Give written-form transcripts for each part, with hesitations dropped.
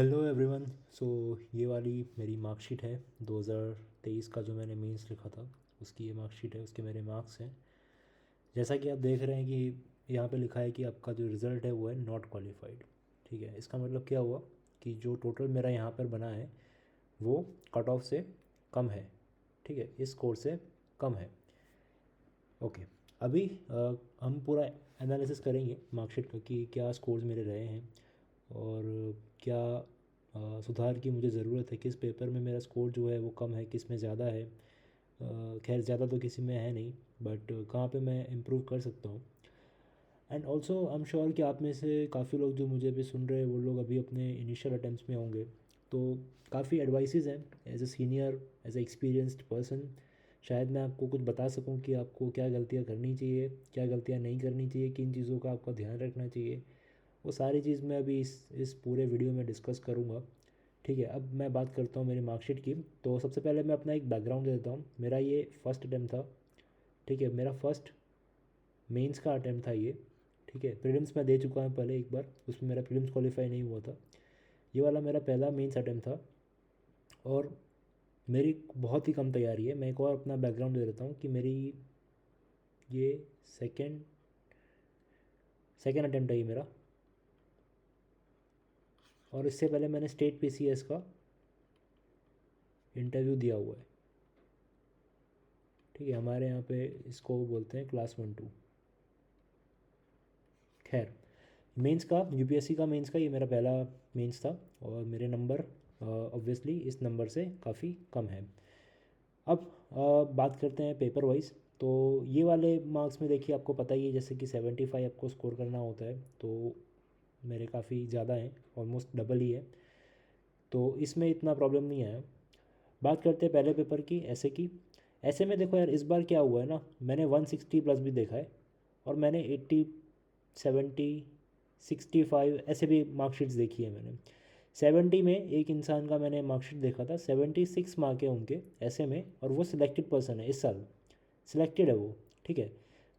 Hello everyone. सो ये वाली मेरी मार्कशीट है 2023 का, जो मैंने मेंस लिखा था उसकी ये मार्कशीट है। उसके मेरे मार्क्स हैं। जैसा कि आप देख रहे हैं कि यहाँ पे लिखा है कि आपका जो रिज़ल्ट है वो है नॉट क्वालिफाइड। ठीक है, इसका मतलब क्या हुआ कि जो टोटल मेरा यहाँ पर बना है वो कट ऑफ से कम है। ठीक है, इस स्कोर से कम है। ओके। अभी हम पूरा एनालिसिस करेंगे मार्कशीट का कि क्या स्कोर्स मेरे रहे हैं और क्या सुधार की मुझे ज़रूरत है, किस पेपर में मेरा स्कोर जो है वो कम है, किस में ज़्यादा है। खैर ज़्यादा तो किसी में है नहीं, बट कहाँ पे मैं इम्प्रूव कर सकता हूँ। And also I am sure कि आप में से काफ़ी लोग जो मुझे भी सुन रहे हैं वो लोग अभी अपने इनिशियल अटैम्प्ट्स में होंगे। तो काफ़ी एडवाइसेस हैं as a senior, as a experienced person. शायद मैं आपको कुछ बता सकूं कि आपको क्या गलतियां करनी चाहिए, क्या गलतियां नहीं करनी चाहिए, किन चीज़ों का आपका ध्यान रखना चाहिए। वो सारी चीज़ मैं अभी इस पूरे वीडियो में डिस्कस करूँगा। ठीक है, अब मैं बात करता हूँ मेरी मार्कशीट की। तो सबसे पहले मैं अपना एक बैकग्राउंड दे देता हूँ। मेरा ये फर्स्ट अटैम्प्ट था। ठीक है, मेरा फर्स्ट मेंस का अटैम्प्ट था ये। ठीक है, प्रीलिम्स मैं दे चुका हूँ पहले एक बार, उसमें मेरा प्रीलिम्स क्वालिफाई नहीं हुआ था। ये वाला मेरा पहला मेंस अटैम्प्ट था और मेरी बहुत ही कम तैयारी है। मैं एक और अपना बैकग्राउंड दे देता हूँ कि मेरी ये सेकेंड सेकेंड अटैम्प्ट है ये मेरा। और इससे पहले मैंने स्टेट पीसीएस का इंटरव्यू दिया हुआ है। ठीक है, हमारे यहाँ पे इसको बोलते हैं क्लास 1 2। खैर, मेंस का, यूपीएससी का मेंस का ये मेरा पहला मेंस था और मेरे नंबर ऑब्वियसली इस नंबर से काफ़ी कम है। अब बात करते हैं पेपर वाइज। तो ये वाले मार्क्स में देखिए, आपको पता ही है जैसे कि 75 आपको स्कोर करना होता है, तो मेरे काफ़ी ज़्यादा हैं, ऑलमोस्ट डबल ही है। तो इसमें इतना प्रॉब्लम नहीं आया। बात करते हैं पहले पेपर की, ऐसे की। ऐसे में देखो यार, इस बार क्या हुआ है ना, मैंने 160 प्लस भी देखा है और मैंने 80, 70, 65 ऐसे भी मार्कशीट्स देखी है मैंने। 70 में एक इंसान का मैंने मार्कशीट देखा था, 76 मार्क है उनके ऐसे में, और वो सिलेक्टेड पर्सन है, इस साल सिलेक्टेड है वो। ठीक है,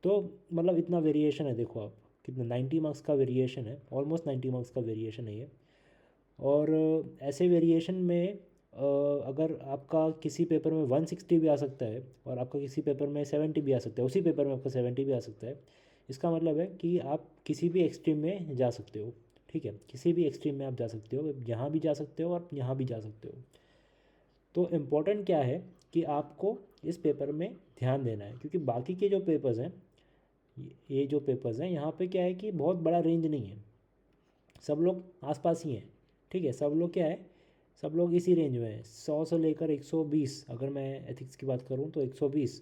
तो मतलब इतना वेरिएशन है, देखो आप कितना, 90 मार्क्स का वेरिएशन है, ऑलमोस्ट 90 मार्क्स का वेरिएशन है ये। और ऐसे वेरिएशन में अगर आपका किसी पेपर में 160 भी आ सकता है और आपका किसी पेपर में 70 भी आ सकता है, उसी पेपर में आपका 70 भी आ सकता है, इसका मतलब है कि आप किसी भी एक्सट्रीम में जा सकते हो। ठीक है, किसी भी एक्सट्रीम में आप जा सकते हो, यहाँ भी जा सकते हो और यहाँ भी जा सकते हो। तो इम्पोर्टेंट क्या है कि आपको इस पेपर में ध्यान देना है, क्योंकि बाकी के जो पेपर्स हैं, ये जो पेपर्स हैं यहाँ पे क्या है कि बहुत बड़ा रेंज नहीं है, सब लोग आसपास ही हैं। ठीक है, सब लोग क्या है, सब लोग इसी रेंज में हैं, 100 से लेकर 120, अगर मैं एथिक्स की बात करूँ तो 120।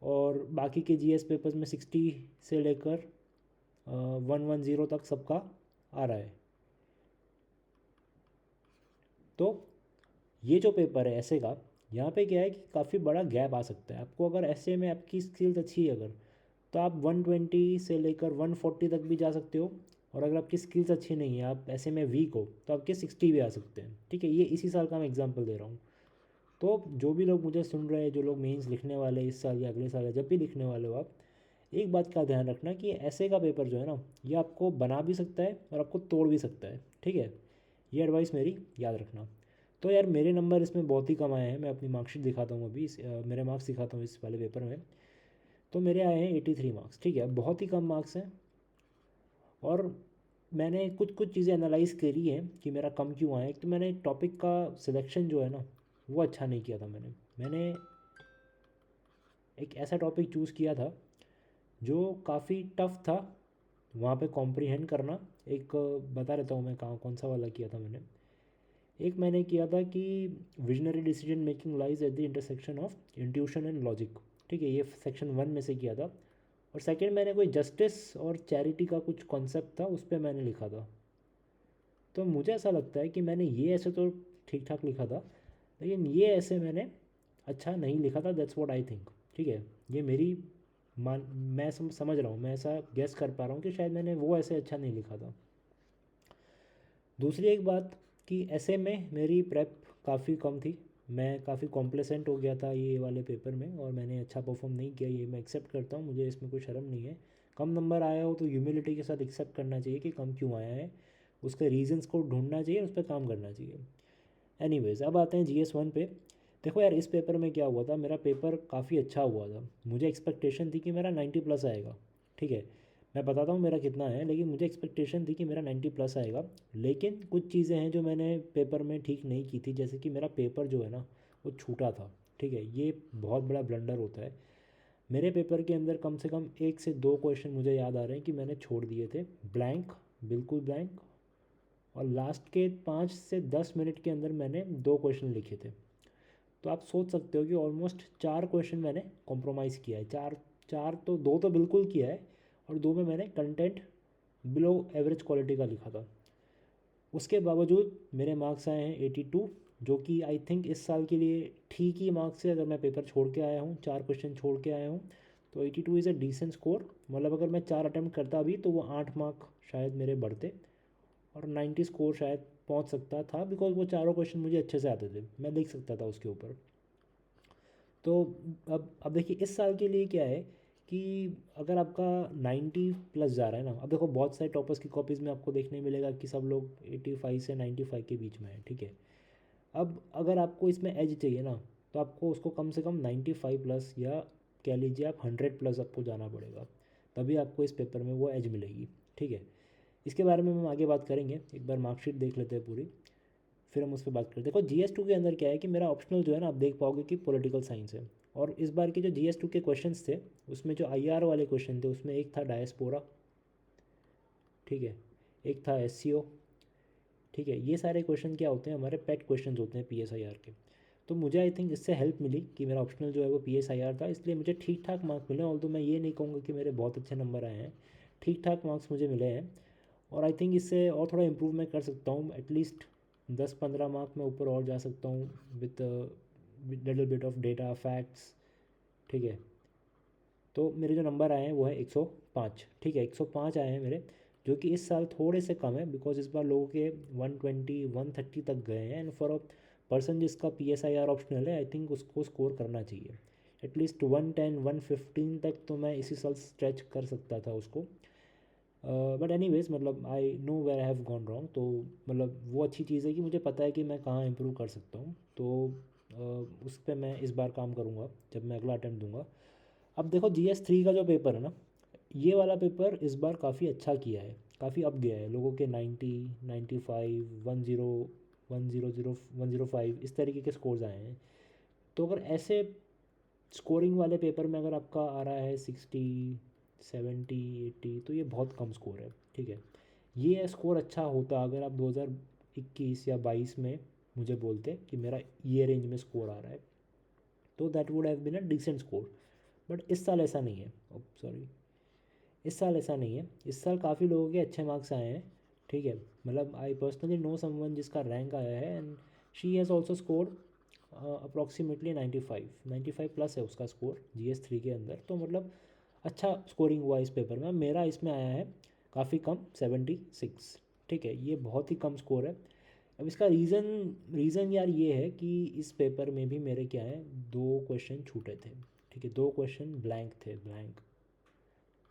और बाकी के जीएस पेपर्स में 60 से लेकर 110 तक सबका आ रहा है। तो ये जो पेपर है ऐसे का, यहाँ पे क्या है कि काफ़ी बड़ा गैप आ सकता है आपको। अगर ऐसे में आपकी स्किल्स अच्छी है अगर, तो आप 120 से लेकर 140 तक भी जा सकते हो। और अगर आपकी स्किल्स अच्छी नहीं है, आप ऐसे में वीक हो, तो आपके 60 भी आ सकते हैं। ठीक है, ये इसी साल का मैं एग्जांपल दे रहा हूँ। तो जो भी लोग मुझे सुन रहे हैं, जो लोग मेंस लिखने वाले हैं इस साल या अगले साल या जब भी लिखने वाले हो आप, एक बात का ध्यान रखना कि ऐसे का पेपर जो है ना, ये आपको बना भी सकता है और आपको तोड़ भी सकता है। ठीक है, ये एडवाइस मेरी याद रखना। तो यार मेरे नंबर इसमें बहुत ही कम आए हैं। मैं अपनी मार्कशीट दिखाता हूँ अभी, मेरे मार्क्स दिखाता हूँ इस वाले पेपर में। तो मेरे आए हैं 83 मार्क्स। ठीक है, बहुत ही कम मार्क्स हैं। और मैंने कुछ कुछ चीज़ें एनालाइज करी हैं कि मेरा कम क्यों आया। एक तो मैंने टॉपिक का सिलेक्शन जो है ना, वो अच्छा नहीं किया था। मैंने एक ऐसा टॉपिक चूज़ किया था जो काफ़ी टफ था वहाँ पे कॉम्प्रीहेंड करना। एक बता देता हूँ मैं कहाँ कौन सा वाला किया था मैंने। एक मैंने किया था कि visionary decision making lies at the intersection of intuition and logic. ठीक है, ये सेक्शन 1 में से किया था। और सेकंड मैंने कोई जस्टिस और चैरिटी का कुछ कॉन्सेप्ट था, उस पर मैंने लिखा था। तो मुझे ऐसा लगता है कि मैंने ये ऐसे तो ठीक ठाक लिखा था, लेकिन ये ऐसे मैंने अच्छा नहीं लिखा था। That's what I think. ठीक है, ये मेरी मान, मैं समझ रहा हूँ, मैं ऐसा गेस कर पा रहा हूँ कि शायद मैंने वो ऐसे अच्छा नहीं लिखा था। दूसरी एक बात कि ऐसे में मेरी प्रेप काफ़ी कम थी। मैं काफ़ी कॉम्प्लेसेंट हो गया था ये वाले पेपर में और मैंने अच्छा परफॉर्म नहीं किया, ये मैं एक्सेप्ट करता हूँ, मुझे इसमें कोई शर्म नहीं है। कम नंबर आया हो तो ह्यूमिलिटी के साथ एक्सेप्ट करना चाहिए कि कम क्यों आया है। उसके रीजंस को ढूंढना चाहिए, उस पर काम करना चाहिए। एनीवेज, अब आते हैं GS1 पे। देखो यार, इस पेपर में क्या हुआ था, मेरा पेपर काफ़ी अच्छा हुआ था। मुझे एक्सपेक्टेशन थी कि मेरा 90 प्लस आएगा। ठीक है, मैं बताता हूँ मेरा कितना है, लेकिन मुझे एक्सपेक्टेशन थी कि मेरा 90 प्लस आएगा। लेकिन कुछ चीज़ें हैं जो मैंने पेपर में ठीक नहीं की थी, जैसे कि मेरा पेपर जो है ना वो छूटा था। ठीक है, ये बहुत बड़ा ब्लंडर होता है। मेरे पेपर के अंदर कम से कम 1 से 2 क्वेश्चन मुझे याद आ रहे हैं कि मैंने छोड़ दिए थे, ब्लैंक, बिल्कुल ब्लैंक। और लास्ट के 5 से 10 मिनट के अंदर मैंने 2 क्वेश्चन लिखे थे। तो आप सोच सकते हो कि ऑलमोस्ट 4 क्वेश्चन मैंने कॉम्प्रोमाइज़ किया है। चार चार तो, 2 तो बिल्कुल किया है, और 2 में मैंने कंटेंट बिलो एवरेज क्वालिटी का लिखा था। उसके बावजूद मेरे मार्क्स आए हैं 82, जो कि आई थिंक इस साल के लिए ठीक ही मार्क्स है। अगर मैं पेपर छोड़ के आया हूँ, 4 क्वेश्चन छोड़ के आया हूँ, तो 82 इज़ अ डिसेंट स्कोर। मतलब अगर मैं 4 अटैम्प्ट करता भी तो वो 8 मार्क शायद मेरे बढ़ते, और 90 स्कोर शायद पहुंच सकता था, बिकॉज वो चारों क्वेश्चन मुझे अच्छे से आते थे, मैं लिख सकता था उसके ऊपर। तो अब देखिए इस साल के लिए क्या है कि अगर आपका 90 प्लस जा रहा है ना, अब देखो बहुत सारे टॉपर्स की कॉपीज़ में आपको देखने मिलेगा कि सब लोग 85 से 95 के बीच में है। ठीक है, अब अगर आपको इसमें एज चाहिए ना, तो आपको उसको कम से कम 95 प्लस, या कह लीजिए आप 100 प्लस आपको जाना पड़ेगा, तभी आपको इस पेपर में वो एज मिलेगी। ठीक है, इसके बारे में हम आगे बात करेंगे। एक बार मार्कशीट देख लेते हैं पूरी, फिर हम उस पर बात करते हैं। देखो GS2 के अंदर क्या है कि मेरा ऑप्शनल जो है ना, आप देख पाओगे कि पॉलिटिकल साइंस है। और इस बार के जो GS2 के क्वेश्चंस थे, उसमें जो IR वाले क्वेश्चन थे, उसमें एक था डायस्पोरा। ठीक है, एक था SCO। ठीक है, ये सारे क्वेश्चन क्या होते हैं, हमारे पेट क्वेश्चन होते हैं PSIR के। तो मुझे आई थिंक इससे हेल्प मिली कि मेरा ऑप्शनल जो है वो PSIR था, इसलिए मुझे ठीक ठाक मार्क्स मिले। ऑल्दो मैं ये नहीं कहूँगा कि मेरे बहुत अच्छे नंबर आए हैं, ठीक ठाक मार्क्स मुझे मिले हैं। और आई थिंक इससे और थोड़ा इम्प्रूव मैं कर सकता हूँ, एटलीस्ट 10-15 मार्क मैं ऊपर और जा सकता हूँ with little bit of data facts. ठीक है, तो मेरे जो नंबर आए हैं वो है 105। ठीक है, 105 आए हैं मेरे, जो कि इस साल थोड़े से कम है, बिकॉज इस बार लोगों के 120 130 तक गए हैं। एंड फॉर अ पर्सन जिसका PSIR ऑप्शनल है, आई थिंक उसको स्कोर करना चाहिए एटलीस्ट 110 115 तक। तो मैं इसी साल स्ट्रेच कर सकता था उसको। बट एनीवेज, मतलब I know where I have gone wrong. तो मतलब वो अच्छी चीज़ है कि मुझे पता है कि मैं कहाँ इम्प्रूव कर सकता हूँ। तो उस पर मैं इस बार काम करूँगा जब मैं अगला अटैम्प्ट दूंगा। अब देखो GS3 का जो पेपर है ना, ये वाला पेपर इस बार काफ़ी अच्छा किया है, काफ़ी अप गया है। लोगों के 90 95 10 100 105 इस तरीके के स्कोर्स आए हैं। तो अगर ऐसे स्कोरिंग वाले पेपर में अगर आपका आ रहा है 60 70 80, तो ये बहुत कम स्कोर है। ठीक है, ये स्कोर अच्छा होता अगर आप 2021 या 22 में मुझे बोलते कि मेरा ये रेंज में स्कोर आ रहा है, तो that would have been a decent score. But इस साल ऐसा नहीं है। सॉरी, इस साल ऐसा नहीं है। इस साल काफ़ी लोगों के अच्छे मार्क्स आए हैं। ठीक है, मतलब आई पर्सनली नो समवन जिसका रैंक आया है, and she has also scored approximately 95 plus है उसका स्कोर GS3 के अंदर। तो मतलब अच्छा स्कोरिंग हुआ इस पेपर में। मेरा इसमें आया है काफ़ी कम, 76। ठीक है, ये बहुत ही कम स्कोर है। अब इसका रीज़न यार ये है कि इस पेपर में भी मेरे क्या है, 2 क्वेश्चन छूटे थे। ठीक है, 2 क्वेश्चन ब्लैंक थे। ब्लैंक,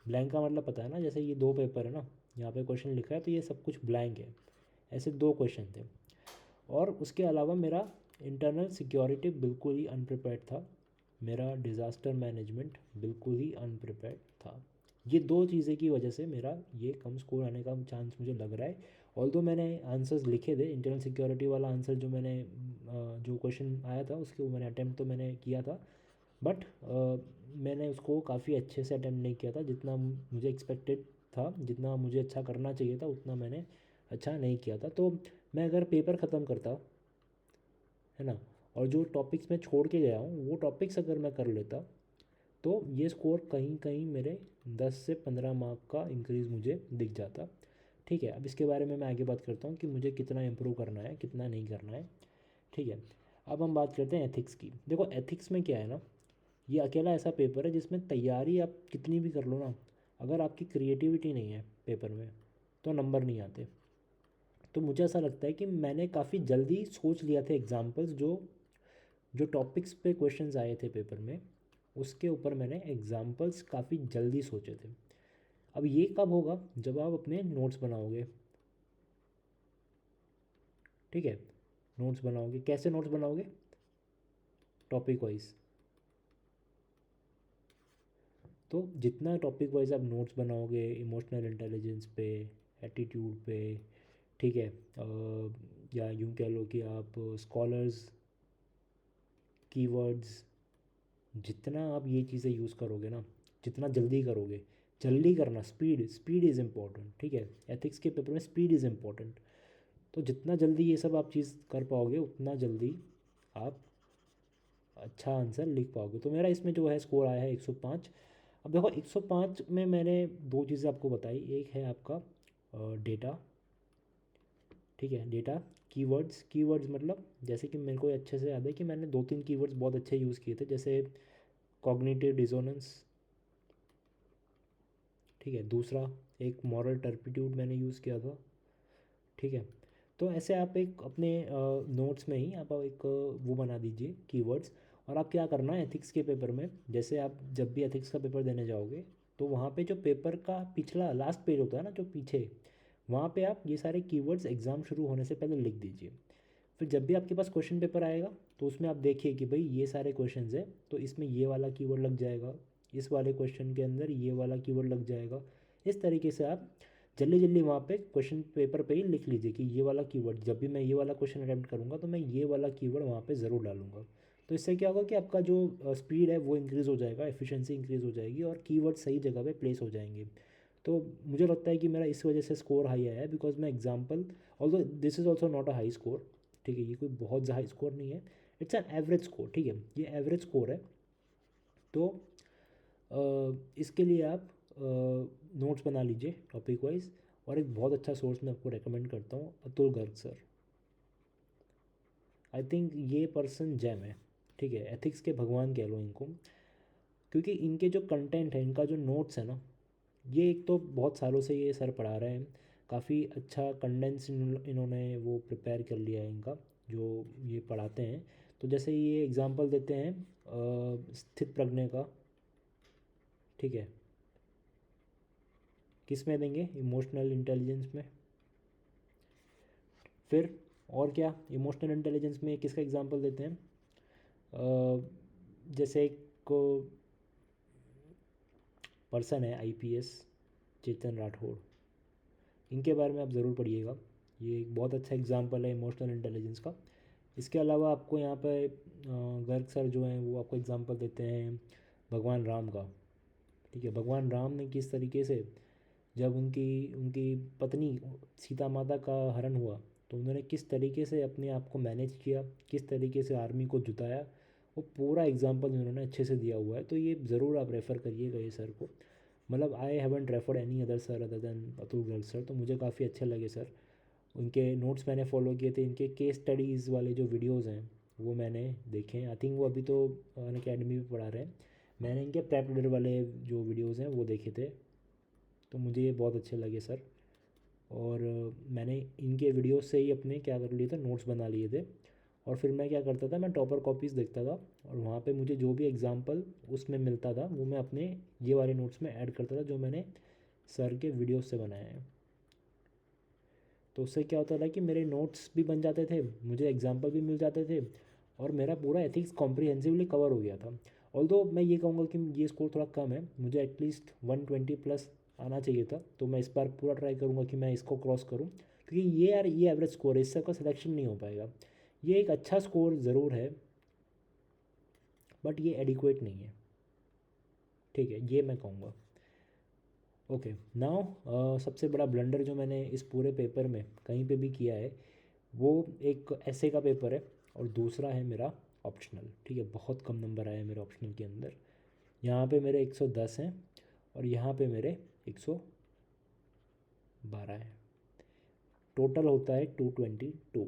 ब्लैंक का मतलब पता है ना, जैसे ये 2 पेपर है ना, यहाँ पे क्वेश्चन लिखा है तो ये सब कुछ ब्लैंक है। ऐसे 2 क्वेश्चन थे। और उसके अलावा मेरा इंटरनल सिक्योरिटी बिल्कुल ही अनप्रिपेयर्ड था। मेरा डिज़ास्टर मैनेजमेंट बिल्कुल ही अनप्रिपेयर्ड था। ये 2 चीज़ें की वजह से मेरा ये कम स्कोर आने का चांस मुझे लग रहा है। ऑल्दो मैंने आंसर्स लिखे थे, इंटरनल सिक्योरिटी वाला आंसर जो मैंने जो क्वेश्चन आया था उसके मैंने अटैम्प्ट तो मैंने किया था। बट मैंने उसको काफ़ी अच्छे से अटेम्प्ट नहीं किया था, जितना मुझे एक्सपेक्टेड था, जितना मुझे अच्छा करना चाहिए था उतना मैंने अच्छा नहीं किया था। तो मैं अगर पेपर ख़त्म करता है ना, और जो टॉपिक्स मैं छोड़ के गया हूँ वो टॉपिक्स अगर मैं कर लेता, तो ये स्कोर कहीं कहीं मेरे 10 से 15 मार्क का इंक्रीज़ मुझे दिख जाता। ठीक है, अब इसके बारे में मैं आगे बात करता हूँ कि मुझे कितना इम्प्रूव करना है, कितना नहीं करना है। ठीक है, अब हम बात करते हैं एथिक्स की। देखो एथिक्स में क्या है ना, ये अकेला ऐसा पेपर है जिसमें तैयारी आप कितनी भी कर लो ना, अगर आपकी क्रिएटिविटी नहीं है पेपर में, तो नंबर नहीं आते। तो मुझे ऐसा लगता है कि मैंने काफ़ी जल्दी सोच लिया था एग्जाम्पल्स, जो जो टॉपिक्स पे क्वेश्चंस आए थे पेपर में, उसके ऊपर मैंने एग्जाम्पल्स काफ़ी जल्दी सोचे थे। अब ये कब होगा, जब आप अपने नोट्स बनाओगे। ठीक है। नोट्स बनाओगे, कैसे नोट्स बनाओगे? Topic wise. तो जितना टॉपिक वाइज आप नोट्स बनाओगे इमोशनल इंटेलिजेंस पे, एटीट्यूड पे, ठीक है, या यूँ कह लो कि आप स्कॉलर्स, कीवर्ड्स, जितना आप ये चीज़ें यूज़ करोगे ना, जितना जल्दी करोगे, जल्दी करना, स्पीड, स्पीड इज़ इम्पॉर्टेंट, ठीक है। एथिक्स के पेपर में स्पीड इज़ इम्पॉर्टेंट। तो जितना जल्दी ये सब आप चीज़ कर पाओगे उतना जल्दी आप अच्छा आंसर लिख पाओगे। तो मेरा इसमें जो है स्कोर आया है 105। अब देखो 105 में मैंने दो चीज़ें आपको बताई, एक है आपका डेटा, ठीक है, डेटा, कीवर्ड्स, कीवर्ड्स मतलब जैसे कि मेरे को अच्छे से याद है कि मैंने 2-3 कीवर्ड्स बहुत अच्छे यूज़ किए थे, जैसे कॉग्निटिव डिसोनेंस, ठीक है, दूसरा एक मॉरल टर्पिट्यूड मैंने यूज़ किया था, ठीक है। तो ऐसे आप एक अपने नोट्स में ही आप एक वो बना दीजिए कीवर्ड्स। और आप क्या करना है एथिक्स के पेपर में, जैसे आप जब भी एथिक्स का पेपर देने जाओगे तो वहाँ पे जो पेपर का पिछला लास्ट पेज होता है ना, जो पीछे, वहाँ पे आप ये सारे कीवर्ड्स एग्ज़ाम शुरू होने से पहले लिख दीजिए। फिर जब भी आपके पास क्वेश्चन पेपर आएगा तो उसमें आप देखिए कि भाई ये सारे क्वेश्चंस हैं तो इसमें ये वाला कीवर्ड लग जाएगा, इस वाले क्वेश्चन के अंदर ये वाला कीवर्ड लग जाएगा। इस तरीके से आप जल्दी जल्दी वहाँ पे क्वेश्चन पेपर पे ही लिख लीजिए कि ये वाला कीवर्ड, जब भी मैं ये वाला क्वेश्चन अटैम्प्ट करूँगा तो मैं ये वाला कीवर्ड वहाँ पे ज़रूर डालूंगा। तो इससे क्या होगा कि आपका जो स्पीड है वो इंक्रीज़ हो जाएगा, एफिशिएंसी इंक्रीज़ हो जाएगी और कीवर्ड सही जगह पे प्लेस हो जाएंगे। तो मुझे लगता है कि मेरा इस वजह से स्कोर हाई आया है, बिकॉज मैं example, although this is also not a high score, ठीक है, ये कोई बहुत हाई स्कोर नहीं है, इट्स एन एवरेज स्कोर, ठीक है, ये एवरेज स्कोर है। तो इसके लिए आप नोट्स बना लीजिए टॉपिक वाइज। और एक बहुत अच्छा सोर्स मैं आपको रेकमेंड करता हूँ, Atul Garg sir. I think ये पर्सन जेम है, ठीक है, एथिक्स के भगवान कह लो इनको, क्योंकि इनके जो कंटेंट है, इनका जो नोट्स है ना, ये एक तो बहुत सालों से ये सर पढ़ा रहे हैं, काफ़ी अच्छा कंडेंस इन्होंने वो प्रिपेयर कर लिया है इनका, जो ये पढ़ाते हैं। तो जैसे ये एग्जांपल देते हैं स्थित प्रज्ञा का, ठीक है, किस में देंगे? इमोशनल इंटेलिजेंस में। फिर और क्या इमोशनल इंटेलिजेंस में किसका एग्जांपल देते हैं? जैसे एक को पर्सन है आईपीएस चेतन राठौड़, इनके बारे में आप ज़रूर पढ़िएगा, ये एक बहुत अच्छा एग्जांपल है इमोशनल इंटेलिजेंस का। इसके अलावा आपको यहाँ पे गर्ग सर जो हैं वो आपको एग्जांपल देते हैं भगवान राम का, ठीक है, भगवान राम ने किस तरीके से, जब उनकी उनकी पत्नी सीता माता का हरण हुआ तो उन्होंने किस तरीके से अपने आप को मैनेज किया, किस तरीके से आर्मी को जुटाया, वो पूरा एग्जांपल उन्होंने अच्छे से दिया हुआ है। तो ये ज़रूर आप रेफ़र करिएगा ये सर को। मतलब I haven't referred any other sir other than Atul Garg sir, तो मुझे काफ़ी अच्छे लगे सर। उनके नोट्स मैंने फॉलो किए थे, इनके केस स्टडीज़ वाले जो वीडियोज़ हैं वो मैंने देखे हैं। आई थिंक वो अभी तो अन अकेडमी में पढ़ा रहे हैं। मैंने इनके प्रेप रीडर वाले जो वीडियोज़ हैं वो देखे थे, तो मुझे ये बहुत अच्छे लगे सर। और मैंने इनके वीडियो से ही अपने क्या कर लिए थे, नोट्स बना लिए थे। और फिर मैं क्या करता था, मैं टॉपर कॉपीज़ देखता था और वहाँ पे मुझे जो भी एग्जांपल उसमें मिलता था वो मैं अपने ये वाले नोट्स में ऐड करता था जो मैंने सर के वीडियो से बनाए हैं। तो उससे क्या होता था कि मेरे नोट्स भी बन जाते थे, मुझे एग्जांपल भी मिल जाते थे और मेरा पूरा एथिक्स कॉम्प्रिहेंसिवली कवर हो गया था। ऑल्दो मैं ये कहूँगा कि ये स्कोर थोड़ा कम है, मुझे एटलीस्ट 120 प्लस आना चाहिए था। तो मैं इस बार पूरा ट्राई करूँगा कि मैं इसको क्रॉस करूँ, क्योंकि ये यार ये एवरेज स्कोर है, इससे का सिलेक्शन नहीं हो पाएगा। ये एक अच्छा स्कोर ज़रूर है बट ये एडिक्वेट नहीं है, ठीक है, ये मैं कहूँगा। ओके नाउ सबसे बड़ा ब्लंडर जो मैंने इस पूरे पेपर में कहीं पे भी किया है वो एक ऐसे का पेपर है और दूसरा है मेरा ऑप्शनल, ठीक है, बहुत कम नंबर आए हैं मेरे ऑप्शनल के अंदर। यहाँ पे मेरे 110 हैं और यहाँ पे मेरे 112 हैं, टोटल होता है 222।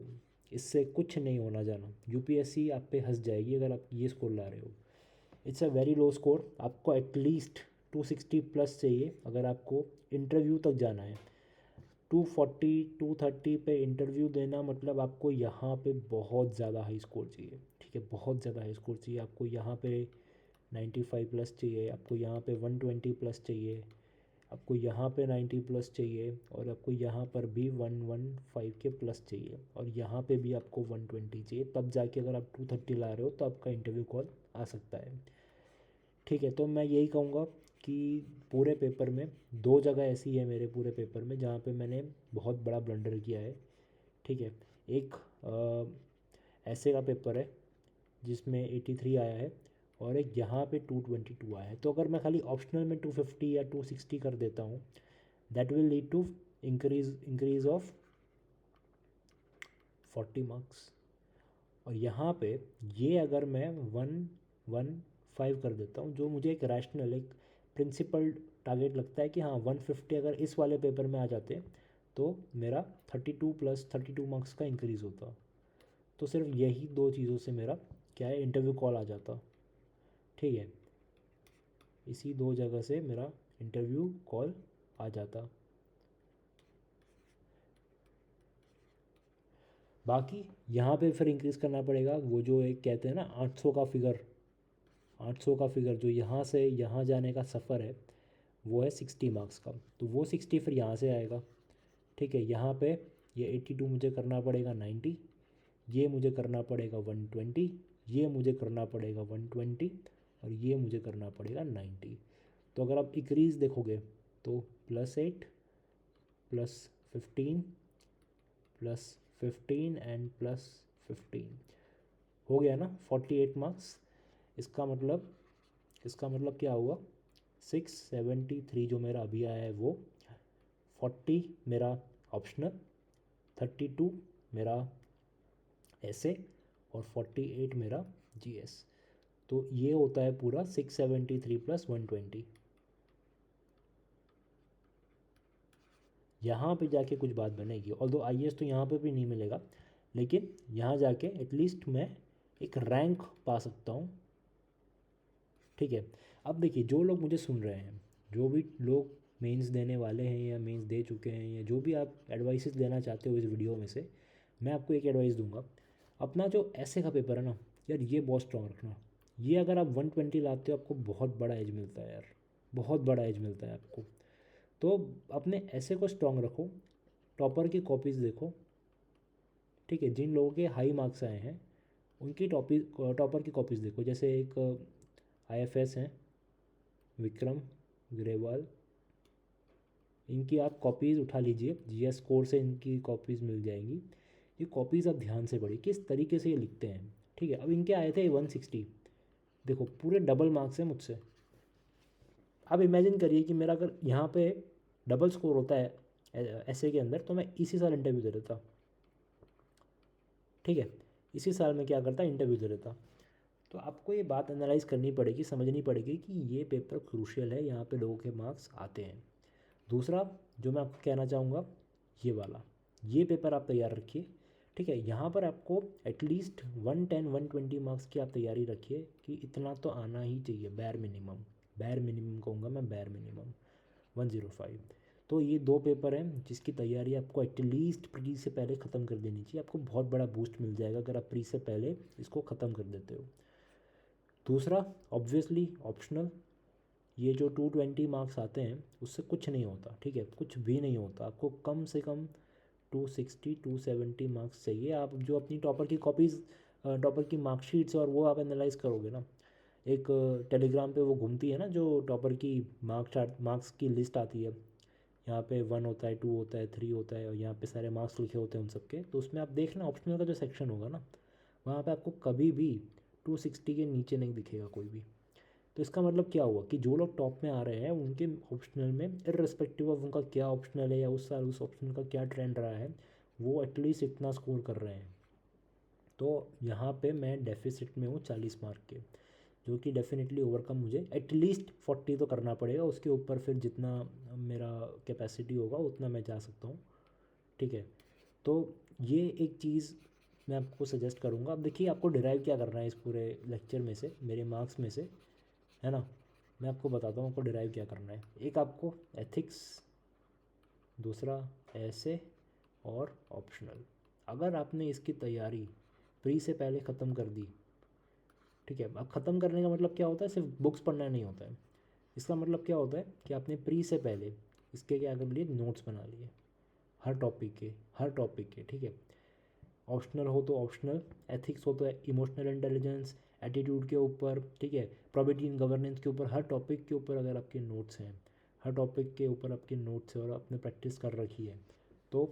इससे कुछ नहीं होना जाना, यूपीएससी आप पे हंस जाएगी अगर आप ये स्कोर ला रहे हो। It's a very low score, आपको एटलीस्ट 260 प्लस चाहिए अगर आपको इंटरव्यू तक जाना है। 240 230 पे इंटरव्यू देना मतलब आपको यहाँ पे बहुत ज़्यादा हाई स्कोर चाहिए, ठीक है, बहुत ज़्यादा हाई स्कोर चाहिए आपको। यहाँ पे 95 प्लस चाहिए, आपको यहाँ पे 120 प्लस चाहिए, आपको यहाँ पे 90 प्लस चाहिए और आपको यहाँ पर भी 115 के प्लस चाहिए और यहाँ पे भी आपको 120 चाहिए, तब जाके अगर आप 230 ला रहे हो तो आपका इंटरव्यू कॉल आ सकता है। ठीक है, तो मैं यही कहूँगा कि पूरे पेपर में दो जगह ऐसी है मेरे पूरे पेपर में जहाँ पे मैंने बहुत बड़ा ब्लंडर किया है। ठीक है, एक ऐसे का पेपर है जिसमें 83 आया है और एक यहाँ पे 222 आया है। तो अगर मैं खाली ऑप्शनल में 250 या 260 कर देता हूँ, that will lead to increase of 40 marks. और यहाँ पे ये अगर मैं 115 कर देता हूँ, जो मुझे एक रैशनल, एक प्रिंसिपल टारगेट लगता है कि हाँ 150 अगर इस वाले पेपर में आ जाते तो मेरा 32 प्लस 32 मार्क्स का इंक्रीज़ होता। तो सिर्फ यही दो चीज़ों से मेरा क्या है, इंटरव्यू कॉल आ जाता। ठीक है, इसी दो जगह से मेरा इंटरव्यू कॉल आ जाता। बाकी यहाँ पे फिर इंक्रीज़ करना पड़ेगा, वो जो एक कहते हैं ना 800 का फिगर, 800 का फिगर जो यहाँ से यहाँ जाने का सफ़र है वो है 60 मार्क्स का, तो वो 60 फिर यहाँ से आएगा। ठीक है, यहाँ पे ये 82 मुझे करना पड़ेगा 90, ये मुझे करना पड़ेगा 120, ये मुझे करना पड़ेगा 120 और ये मुझे करना पड़ेगा 90। तो अगर आप इंक्रीज़ देखोगे तो +8 +15 +15 एंड +15 हो गया ना 48 मार्क्स। इसका मतलब क्या हुआ, 673 जो मेरा अभी आया है वो, 40 मेरा ऑप्शनल, 32 मेरा ऐसे और 48 मेरा जीएस। तो ये होता है पूरा 673 + 120। यहाँ पे जाके कुछ बात बनेगी, ऑल्दो आईएएस तो यहाँ पे भी नहीं मिलेगा, लेकिन यहाँ जाके एटलीस्ट मैं एक रैंक पा सकता हूँ। ठीक है, अब देखिए जो लोग मुझे सुन रहे हैं, जो भी लोग मेंस देने वाले हैं या मेंस दे चुके हैं, या जो भी आप एडवाइसेस लेना चाहते हो इस वीडियो में से, मैं आपको एक एडवाइस दूंगा। अपना जो ऐसे का पेपर है ना यार, ये बहुत स्ट्रॉन्ग रखना। ये अगर आप 120 लाते हो आपको बहुत बड़ा एज मिलता है यार, बहुत बड़ा एज मिलता है आपको। तो अपने ऐसे को स्ट्रॉन्ग रखो, टॉपर की कॉपीज़ देखो। ठीक है, जिन लोगों के हाई मार्क्स आए हैं उनकी टॉपर की कॉपीज़ देखो। जैसे एक आईएफएस हैं, विक्रम ग्रेवाल, इनकी आप कॉपीज़ उठा लीजिए, जीएस कोर से इनकी कॉपीज़ मिल जाएंगी। ये कॉपीज़ आप ध्यान से पढ़िए किस तरीके से ये लिखते हैं। ठीक है, अब इनके आए थे 160, देखो पूरे डबल मार्क्स हैं मुझसे। अब इमेजिन करिए कि मेरा अगर यहाँ पे डबल स्कोर होता है ऐसे के अंदर, तो मैं इसी साल इंटरव्यू दे देता। ठीक है, इसी साल में क्या करता, इंटरव्यू दे देता। तो आपको ये बात एनालाइज करनी पड़ेगी, समझनी पड़ेगी कि ये पेपर क्रूशियल है, यहाँ पे लोगों के मार्क्स आते हैं। दूसरा जो मैं आपको कहना चाहूँगा, ये वाला, ये पेपर आप तैयार रखिए। ठीक है, यहाँ पर आपको एटलीस्ट 110 120 मार्क्स की आप तैयारी रखिए कि इतना तो आना ही चाहिए, बैर मिनिमम, बैर मिनिमम कहूँगा मैं, बैर मिनिमम 105। तो ये दो पेपर हैं जिसकी तैयारी आपको एटलीस्ट प्री से पहले ख़त्म कर देनी चाहिए। आपको बहुत बड़ा बूस्ट मिल जाएगा अगर आप प्री से पहले इसको ख़त्म कर देते हो। दूसरा ऑब्वियसली ऑप्शनल, ये जो 220 मार्क्स आते हैं उससे कुछ नहीं होता। ठीक है, कुछ भी नहीं होता, आपको कम से कम 260 270 मार्क्स चाहिए। आप जो अपनी टॉपर की कॉपीज़, टॉपर की मार्कशीट्स और वो आप एनालाइज करोगे ना, एक टेलीग्राम पे वो घूमती है ना जो टॉपर की मार्क्स की लिस्ट आती है, यहाँ पे 1 होता है, 2 होता है, 3 होता है और यहाँ पे सारे मार्क्स लिखे होते हैं उन सबके। तो उसमें आप देखना ऑप्शनल का जो सेक्शन होगा ना, वहाँ पे आपको कभी भी 260 के नीचे नहीं दिखेगा कोई भी। तो इसका मतलब क्या हुआ कि जो लोग टॉप में आ रहे हैं उनके ऑप्शनल में, इर्रेस्पेक्टिव ऑफ उनका क्या ऑप्शनल है या उस साल उस ऑप्शनल का क्या ट्रेंड रहा है, वो एटलीस्ट इतना स्कोर कर रहे हैं। तो यहाँ पे मैं डेफिसिट में हूँ 40 मार्क के, जो कि डेफिनेटली ओवरकम मुझे एटलीस्ट 40 तो करना पड़ेगा। उसके ऊपर फिर जितना मेरा कैपेसिटी होगा उतना मैं जा सकता हूँ। ठीक है, तो ये एक चीज़ मैं आपको सजेस्ट करूँगा। अब देखिए आपको डिराइव क्या करना है इस पूरे लेक्चर में से, मेरे मार्क्स में से, है ना। मैं आपको बताता हूँ आपको डिराइव क्या करना है। एक आपको एथिक्स, दूसरा ऐसे और ऑप्शनल। अगर आपने इसकी तैयारी प्री से पहले ख़त्म कर दी, ठीक है, अब ख़त्म करने का मतलब क्या होता है, सिर्फ बुक्स पढ़ना नहीं होता है। इसका मतलब क्या होता है कि आपने प्री से पहले इसके क्या कर लिए, नोट्स बना लिए हर टॉपिक के, ठीक है। ऑप्शनल हो तो ऑप्शनल, एथिक्स हो तो इमोशनल इंटेलिजेंस, एटीट्यूड के ऊपर, ठीक है, प्रॉपर्टी इन गवर्नेंस के ऊपर, हर टॉपिक के ऊपर अगर आपके नोट्स हैं, हर टॉपिक के ऊपर आपके नोट्स हैं और आपने प्रैक्टिस कर रखी है तो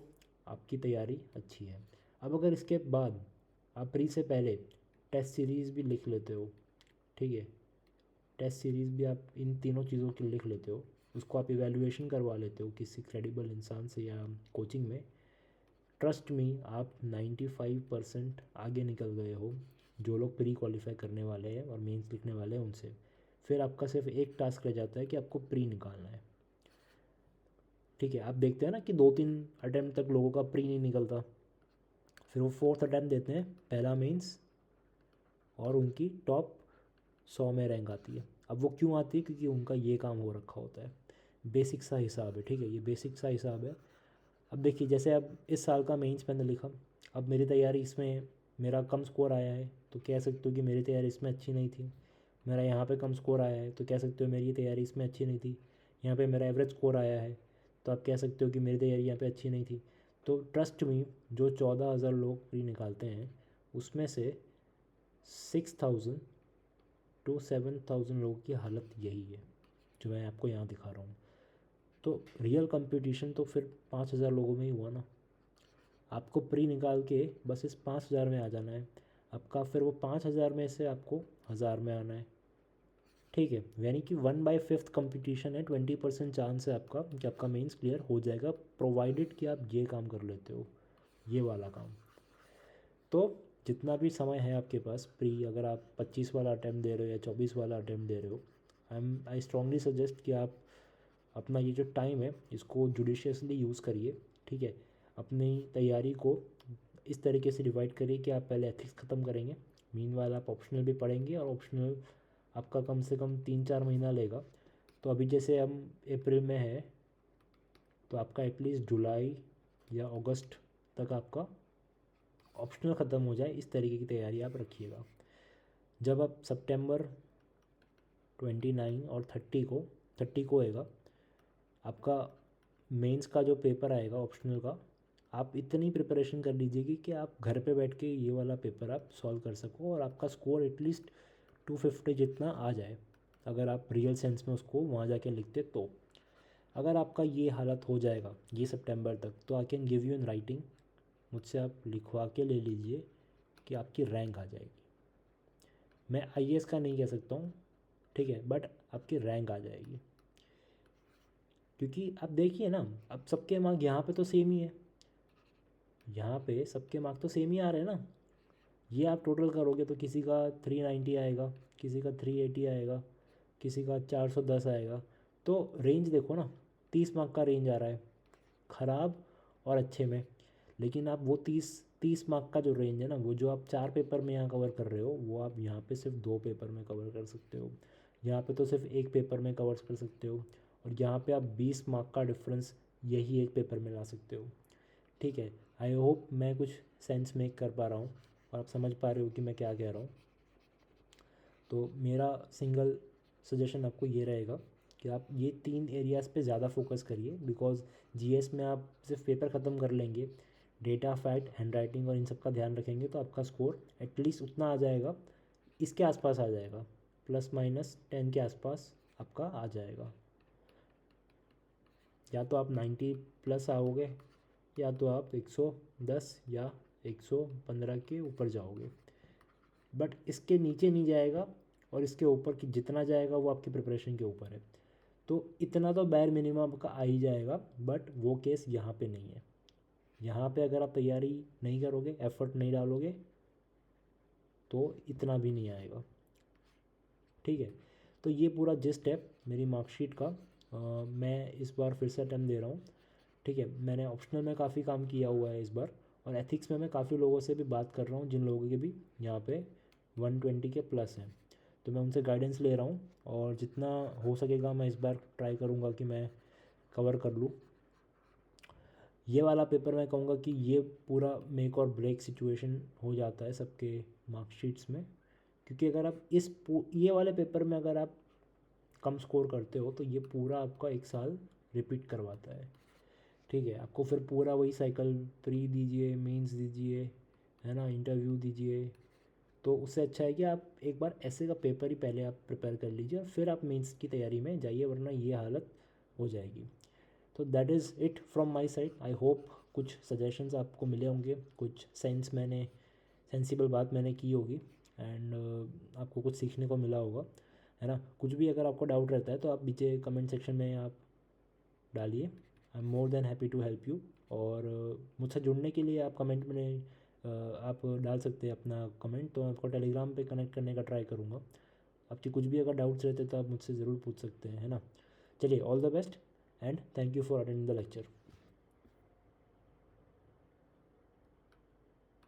आपकी तैयारी अच्छी है। अब अगर इसके बाद आप प्री से पहले टेस्ट सीरीज़ भी लिख लेते हो, ठीक है, टेस्ट सीरीज़ भी आप इन तीनों चीज़ों की लिख लेते हो, उसको आप इवेल्युएशन करवा लेते हो किसी क्रेडिबल इंसान से या कोचिंग में, ट्रस्ट मी आप 95% आगे निकल गए हो जो लोग प्री क्वालिफाई करने वाले हैं और मेंस लिखने वाले हैं उनसे। फिर आपका सिर्फ एक टास्क रह जाता है कि आपको प्री निकालना है, ठीक है। आप देखते हैं ना कि 2-3 अटैम्प्ट तक लोगों का प्री नहीं निकलता, फिर वो फोर्थ अटैम्प्ट देते हैं पहला मेंस और उनकी टॉप 100 में रैंक आती है। अब वो क्यों आती है, क्योंकि उनका ये काम हो रखा होता है, बेसिक सा हिसाब है, ठीक है, ये बेसिक सा हिसाब है। अब देखिए जैसे अब इस साल का मेंस मैंने लिखा, अब मेरी तैयारी इसमें मेरा कम स्कोर आया है तो कह सकते हो कि मेरी तैयारी इसमें अच्छी नहीं थी। मेरा यहाँ पे कम स्कोर आया है तो कह सकते हो मेरी तैयारी इसमें अच्छी नहीं थी। यहाँ पे मेरा एवरेज स्कोर आया है तो आप कह सकते हो कि मेरी तैयारी यहाँ पे अच्छी नहीं थी। तो ट्रस्ट मी, जो 14,000 लोग प्री निकालते हैं उसमें से 6,000 to 7,000 लोगों की हालत यही है जो मैं आपको यहाँ दिखा रहा हूँ। तो रियल कंपटीशन तो फिर 5,000 लोगों में ही हुआ ना। आपको प्री निकाल के बस इस 5,000 में आ जाना है, आपका फिर वो 5,000 में से आपको 1,000 में आना है, ठीक है। यानी कि 1/5 कंपटीशन है, 20% चांस है आपका कि आपका मेंस क्लियर हो जाएगा, प्रोवाइडेड कि आप ये काम कर लेते हो, ये वाला काम। तो जितना भी समय है आपके पास प्री, अगर आप 25 वाला अटैम्प्ट दे रहे हो या 24 वाला अटैम्प्ट दे रहे हो, आई स्ट्रांगली सजेस्ट कि आप अपना ये जो टाइम है इसको जुडिशियसली यूज़ करिए, ठीक है। अपनी तैयारी को इस तरीके से डिवाइड करिए कि आप पहले एथिक्स ख़त्म करेंगे, मीनवाइल आप ऑप्शनल भी पढ़ेंगे और ऑप्शनल आपका कम से कम 3-4 महीना लेगा। तो अभी जैसे हम अप्रैल में है तो आपका एटलीस्ट जुलाई या अगस्त तक आपका ऑप्शनल ख़त्म हो जाए, इस तरीके की तैयारी आप रखिएगा। जब आप सितंबर 29 और 30 को आएगा आपका मेंस का जो पेपर आएगा ऑप्शनल का, आप इतनी प्रिपरेशन कर लीजिए कि आप घर पे बैठ के ये वाला पेपर आप सॉल्व कर सको और आपका स्कोर एटलीस्ट 250 जितना आ जाए, अगर आप रियल सेंस में उसको वहाँ जाके लिखते तो। अगर आपका ये हालत हो जाएगा ये सितंबर तक तो I can give you in writing, मुझसे आप लिखवा के ले लीजिए कि आपकी रैंक आ जाएगी। मैं आईएएस का नहीं कह सकता हूँ, ठीक है, बट आपकी रैंक आ जाएगी। क्योंकि आप देखिए ना, अब सबके मार्क यहाँ पे तो सेम ही है, यहाँ पे सबके मार्क तो सेम ही आ रहे हैं ना। ये आप टोटल करोगे तो किसी का 390 आएगा, किसी का 380 आएगा, किसी का 410 आएगा। तो रेंज देखो ना, 30 मार्क का रेंज आ रहा है ख़राब और अच्छे में। लेकिन आप वो 30 मार्क का जो रेंज है ना, वो जो आप 4 पेपर में यहाँ कवर कर रहे हो वो आप यहाँ पे सिर्फ 2 पेपर में कवर कर सकते हो, यहाँ पे तो सिर्फ एक पेपर में कवर कर सकते हो, और यहाँ पे आप 20 मार्क का डिफरेंस यही एक पेपर में ला सकते हो, ठीक है। आई होप मैं कुछ सेंस मेक कर पा रहा हूँ और आप समझ पा रहे हो कि मैं क्या कह रहा हूँ। तो मेरा सिंगल सजेशन आपको ये रहेगा कि आप ये 3 एरियाज़ पे ज़्यादा फोकस करिए, बिकॉज जीएस में आप सिर्फ पेपर ख़त्म कर लेंगे, डेटा फैक्ट हैंड राइटिंग और इन सब का ध्यान रखेंगे तो आपका स्कोर एटलीस्ट उतना आ जाएगा, इसके आसपास आ जाएगा, +-10 के आसपास आपका आ जाएगा। या तो आप 90+ आओगे या तो आप 110 या 115 के ऊपर जाओगे, बट इसके नीचे नहीं जाएगा, और इसके ऊपर की जितना जाएगा वो आपकी प्रिपरेशन के ऊपर है। तो इतना तो बैर मिनिमम आपका आ ही जाएगा, बट वो केस यहाँ पे नहीं है। यहाँ पे अगर आप तैयारी नहीं करोगे, एफर्ट नहीं डालोगे तो इतना भी नहीं आएगा, ठीक है। तो ये पूरा जिस्ट है मेरी मार्कशीट का। मैं इस बार फिर से अटेम्प्ट दे रहा हूँ, ठीक है। मैंने ऑप्शनल में काफ़ी काम किया हुआ है इस बार, और एथिक्स में मैं काफ़ी लोगों से भी बात कर रहा हूँ जिन लोगों के भी यहाँ पे 120 के प्लस हैं, तो मैं उनसे गाइडेंस ले रहा हूँ और जितना हो सकेगा मैं इस बार ट्राई करूँगा कि मैं कवर कर लूँ। ये वाला पेपर मैं कहूँगा कि ये पूरा मेक और ब्रेक सिचुएशन हो जाता है सबके मार्कशीट्स में, क्योंकि अगर आप ये वाले पेपर में अगर आप कम स्कोर करते हो तो ये पूरा आपका 1 साल रिपीट करवाता है। ठीक है, आपको फिर पूरा वही साइकिल, प्री दीजिए, मेंस दीजिए, है ना, इंटरव्यू दीजिए। तो उससे अच्छा है कि आप एक बार ऐसे का पेपर ही पहले आप प्रिपेयर कर लीजिए और फिर आप मेंस की तैयारी में जाइए, वरना ये हालत हो जाएगी। तो that is it from my side. I hope कुछ सजेशंस आपको मिले होंगे, कुछ सेंसिबल बात मैंने की होगी, एंड आपको कुछ सीखने को मिला होगा, है ना। कुछ भी अगर आपको डाउट रहता है तो आप नीचे कमेंट सेक्शन में आप डालिए। I am more than happy to help you. और मुझसे जुड़ने के लिए आप कमेंट में आप डाल सकते हैं अपना कमेंट, तो मैं आपको टेलीग्राम पे कनेक्ट करने का ट्राई करूँगा। आपकी कुछ भी अगर डाउट्स रहते तो आप मुझसे ज़रूर पूछ सकते हैं, है ना। चलिए, all the best and thank you for attending the lecture.